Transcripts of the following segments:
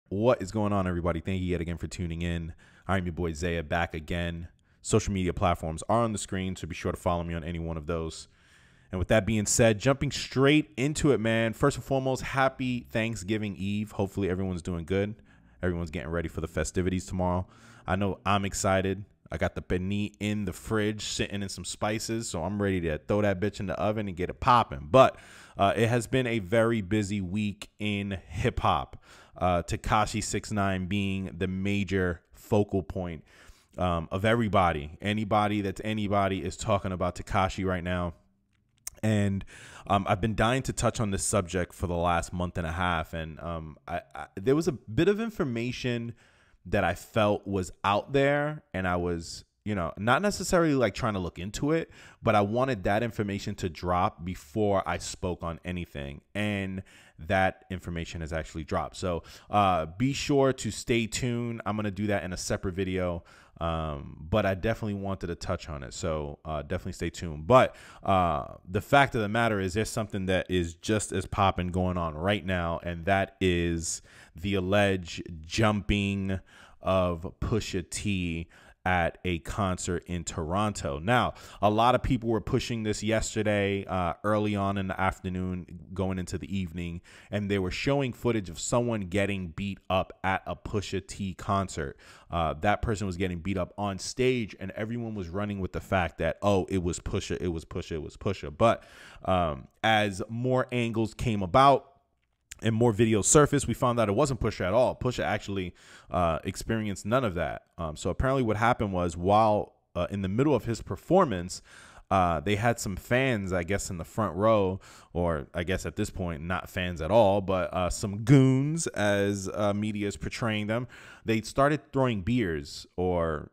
What is going on, everybody? Thank you yet again for tuning in. I'm your boy Zaya, back again. Social media platforms are on the screen, so be sure to follow me on any one of those. And with that being said, jumping straight into it, man. First and foremost, happy Thanksgiving Eve. Hopefully everyone's doing good. Everyone's getting ready for the festivities tomorrow. I know I'm excited. I got the pernil in the fridge sitting in some spices, so I'm ready to throw that bitch in the oven and get it popping. But it has been a very busy week in hip-hop. Tekashi 6ix9ine being the major focal point of everybody. Anybody is talking about Tekashi right now. And I've been dying to touch on this subject for the last month and a half. And there was a bit of information that I felt was out there, and I was, not necessarily like trying to look into it, but I wanted that information to drop before I spoke on anything. And that information has actually dropped. So be sure to stay tuned. I'm going to do that in a separate video. But I definitely wanted to touch on it. So definitely stay tuned. But the fact of the matter is there's something that is just as popping going on right now. And that is the alleged jumping of Pusha-T at a concert in Toronto. Now, a lot of people were pushing this yesterday, early on in the afternoon, going into the evening, and they were showing footage of someone getting beat up at a Pusha-T concert. That person was getting beat up on stage, and everyone was running with the fact that, oh, it was Pusha, it was Pusha, it was Pusha. But as more angles came about, and more videos surfaced, we found out it wasn't Pusha at all. Pusha actually experienced none of that. So apparently what happened was while in the middle of his performance, they had some fans, I guess, in the front row, or I guess at this point, not fans at all, but some goons, as media is portraying them. They started throwing beers or,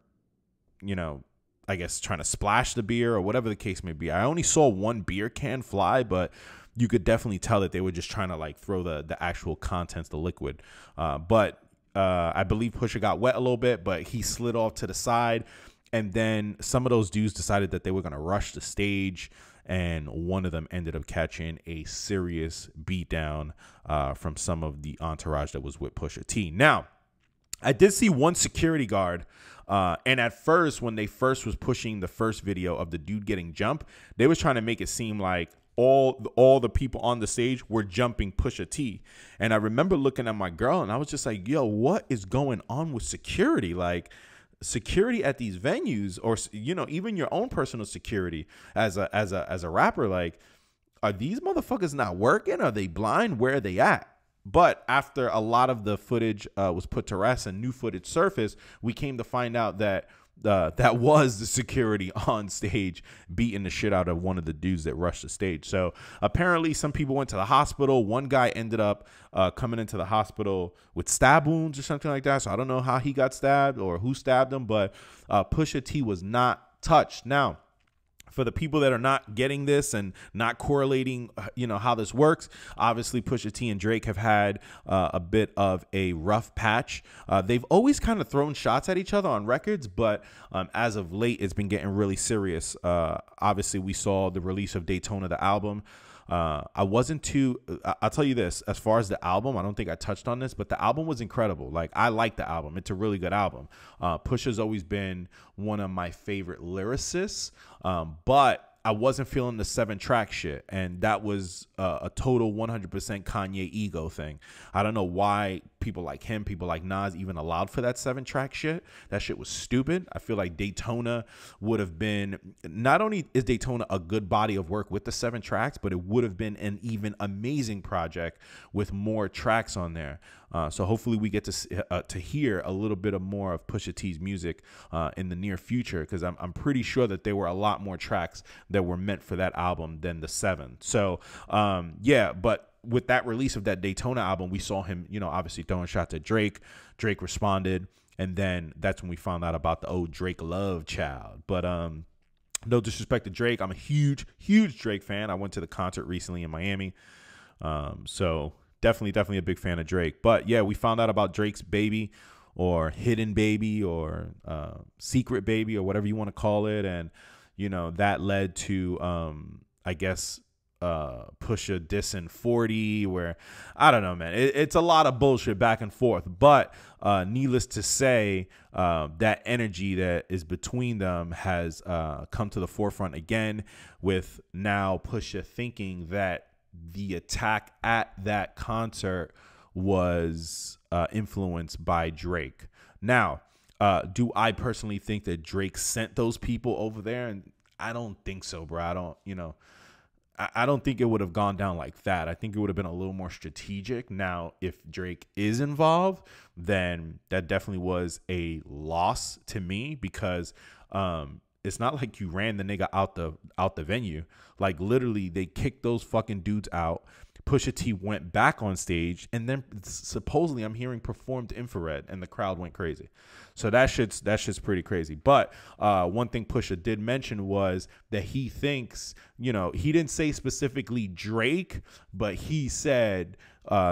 I guess trying to splash the beer or whatever the case may be. I only saw one beer can fly, but you could definitely tell that they were just trying to like throw the actual contents, the liquid. But I believe Pusha got wet a little bit, but he slid off to the side. And then some of those dudes decided that they were going to rush the stage. And one of them ended up catching a serious beatdown from some of the entourage that was with Pusha T. Now, I did see one security guard. And at first, when they first was pushing the first video of the dude getting jumped, they was trying to make it seem like all the people on the stage were jumping Pusha T. And I remember looking at my girl and I was just like, yo, what is going on with security? Like security at these venues, or, even your own personal security as a rapper, like, are these motherfuckers not working? Are they blind? Where are they at? But after a lot of the footage was put to rest and new footage surfaced, we came to find out that that was the security on stage beating the shit out of one of the dudes that rushed the stage. So apparently some people went to the hospital. One guy ended up coming into the hospital with stab wounds or something like that. So I don't know how he got stabbed or who stabbed him, but Pusha T was not touched. Now, for the people that are not getting this and not correlating, how this works, obviously Pusha T and Drake have had a bit of a rough patch. They've always kind of thrown shots at each other on records, but as of late, it's been getting really serious. Obviously, we saw the release of Daytona, the album. I wasn't too, I'll tell you this, as far as the album, I don't think I touched on this, but the album was incredible. Like, I like the album. It's a really good album. Pusha's always been one of my favorite lyricists, but I wasn't feeling the 7-track shit, and that was a total 100% Kanye ego thing. I don't know why people like him, people like Nas even allowed for that 7-track shit. That shit was stupid. I feel like Daytona would have been, not only is Daytona a good body of work with the 7 tracks, but it would have been an even amazing project with more tracks on there. So hopefully we get to hear a little bit of more of Pusha T's music in the near future, because I'm pretty sure that there were a lot more tracks that were meant for that album than the 7. So yeah, but with that release of that Daytona album, we saw him, obviously throwing shots at Drake. Drake responded, and then that's when we found out about the old Drake love child. But no disrespect to Drake, I'm a huge Drake fan. I went to the concert recently in Miami, so definitely a big fan of Drake. But yeah, we found out about Drake's baby, or hidden baby, or secret baby, or whatever you want to call it, and that led to I guess Pusha dissing 40, where I don't know, man. It's a lot of bullshit back and forth. But needless to say, that energy that is between them has come to the forefront again, with now Pusha thinking that the attack at that concert was influenced by Drake. Now, do I personally think that Drake sent those people over there? And I don't think so, bro. I don't think it would have gone down like that. I think it would have been a little more strategic. Now, if Drake is involved, then that definitely was a loss to me, because it's not like you ran the nigga out the venue. Like, literally, they kicked those fucking dudes out. Pusha-T went back on stage, and then supposedly I'm hearing performed Infrared, and the crowd went crazy. So that shit's pretty crazy. But one thing Pusha did mention was that he thinks, he didn't say specifically Drake, but he said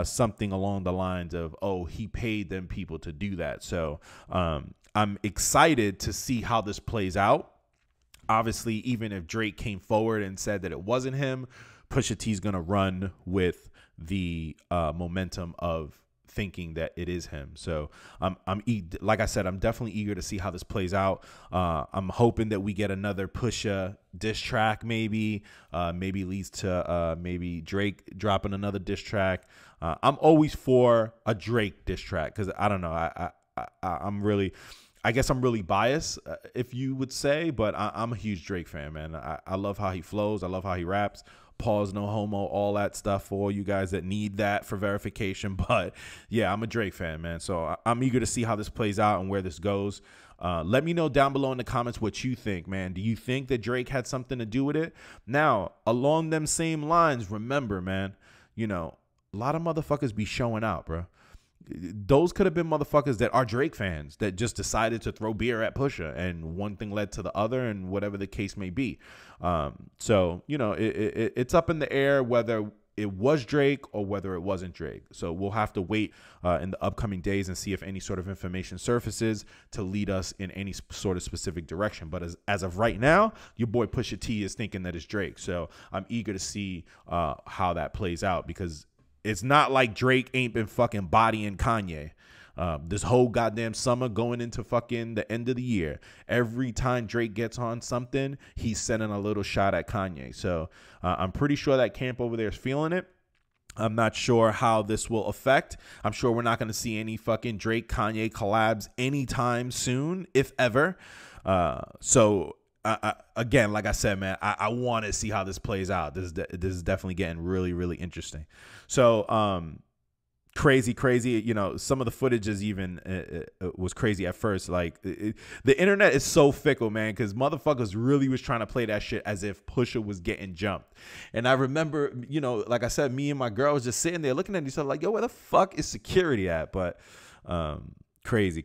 something along the lines of, oh, he paid them people to do that. So I'm excited to see how this plays out. Obviously, even if Drake came forward and said that it wasn't him, Pusha T is going to run with the momentum of thinking that it is him. So like I said, I'm definitely eager to see how this plays out. I'm hoping that we get another Pusha diss track, maybe leads to maybe Drake dropping another diss track. I'm always for a Drake diss track, because I don't know, I guess I'm really biased, if you would say, but I'm a huge Drake fan, man. I love how he flows. I love how he raps. Pause, no homo, all that stuff for all you guys that need that for verification. But yeah, I'm a Drake fan, man. So I'm eager to see how this plays out and where this goes. Let me know down below in the comments what you think, man. Do you think that Drake had something to do with it? Now, along them same lines, remember, man, a lot of motherfuckers be showing out, bro. Those could have been motherfuckers that are Drake fans that just decided to throw beer at Pusha, and one thing led to the other, and whatever the case may be. So, it's up in the air whether it was Drake or whether it wasn't Drake. So we'll have to wait in the upcoming days and see if any sort of information surfaces to lead us in any sort of specific direction. But as of right now, your boy Pusha T is thinking that it's Drake. So I'm eager to see how that plays out, because it's not like Drake ain't been fucking bodying Kanye. This whole goddamn summer going into fucking the end of the year, every time Drake gets on something, he's sending a little shot at Kanye. So I'm pretty sure that camp over there is feeling it. I'm not sure how this will affect. I'm sure we're not going to see any fucking Drake Kanye collabs anytime soon, if ever. Again, like I said, man, I want to see how this plays out. This is definitely getting really, really interesting. So, crazy. Some of the footage is even was crazy at first. Like, the internet is so fickle, man, because motherfuckers really was trying to play that shit as if Pusha was getting jumped. And I remember, like I said, me and my girl was just sitting there looking at each other like, yo, where the fuck is security at? But crazy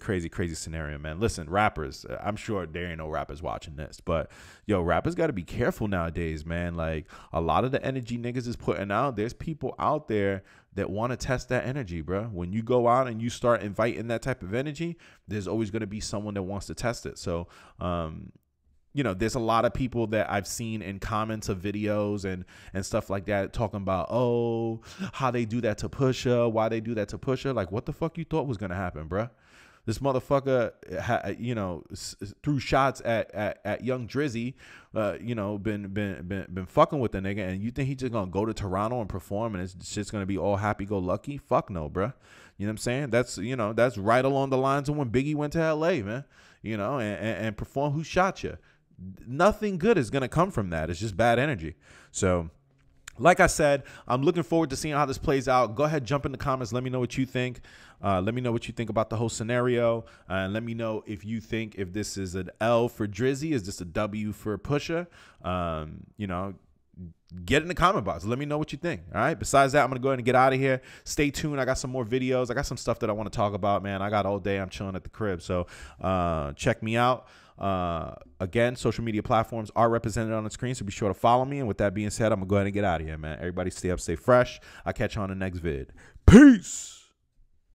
scenario, man. Listen, rappers, I'm sure there ain't no rappers watching this, but yo, rappers got to be careful nowadays, man. Like, a lot of the energy niggas is putting out, there's people out there that want to test that energy, bro. When you go out and you start inviting that type of energy, there's always going to be someone that wants to test it. So there's a lot of people that I've seen in comments of videos and stuff like that talking about, oh, how they do that to Pusha, why they do that to Pusha. Like, what the fuck you thought was going to happen, bro? This motherfucker, threw shots at young Drizzy, been fucking with the nigga, and you think he's just gonna go to Toronto and perform and it's just gonna be all happy-go-lucky? Fuck no, bro. You know what I'm saying? That's right along the lines of when Biggie went to LA, man. And perform Who Shot Ya. Nothing good is gonna come from that. It's just bad energy. So, like I said, I'm looking forward to seeing how this plays out. Go ahead, jump in the comments. Let me know what you think. Let me know what you think about the whole scenario. And let me know if you think if this is an L for Drizzy. Is this a W for Pusha? Get in the comment box. Let me know what you think. All right. Besides that, I'm going to go ahead and get out of here. Stay tuned. I got some more videos. I got some stuff that I want to talk about, man. I got all day. I'm chilling at the crib. So check me out. Again, social media platforms are represented on the screen, so be sure to follow me. And with that being said, I'm gonna go ahead and get out of here, man. Everybody stay up, stay fresh. I'll catch you on the next vid. Peace.